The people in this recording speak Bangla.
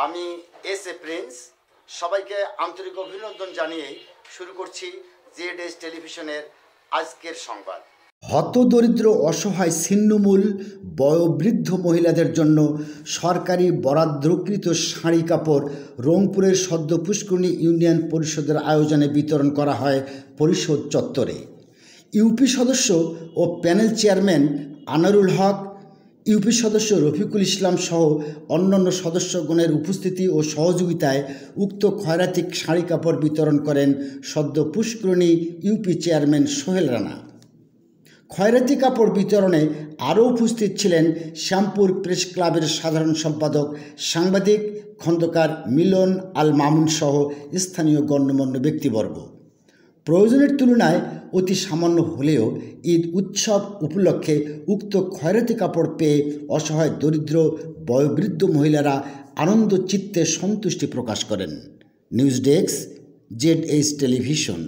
আমি এস এ প্রিন্স সবাইকে আন্তরিক অভিনন্দন জানিয়ে শুরু করছি জেড টেলিভিশনের আজকের সংবাদ। হতদরিদ্র অসহায় ছিন্নমূল বয়োবৃদ্ধ মহিলাদের জন্য সরকারি বরাদ্দকৃত শাড়ি কাপড় রংপুরের সদ্য পুষ্করণী ইউনিয়ন পরিষদের আয়োজনে বিতরণ করা হয় পরিষদ চত্বরে। ইউপি সদস্য ও প্যানেল চেয়ারম্যান আনারুল হক, ইউপি সদস্য রফিকুল ইসলাম সহ অন্যান্য সদস্যগণের উপস্থিতি ও সহযোগিতায় উক্ত খয়রাতি শাড়ি কাপড় বিতরণ করেন সদ্য পুষ্করণী ইউপি চেয়ারম্যান সোহেল রানা। খয়রাতি কাপড় বিতরণে আরও উপস্থিত ছিলেন শ্যামপুর প্রেস ক্লাবের সাধারণ সম্পাদক সাংবাদিক খন্দকার মিলন আল মামুন সহ স্থানীয় গণ্যমান্য ব্যক্তিবর্গ। প্রয়োজনের তুলনায় অতি সামান্য হলেও ঈদ উৎসব উপলক্ষে উক্ত খয়রাতি কাপড় পেয়ে অসহায় দরিদ্র বয়োবৃদ্ধ মহিলারা আনন্দ চিত্তে সন্তুষ্টি প্রকাশ করেন। News desk, Z television.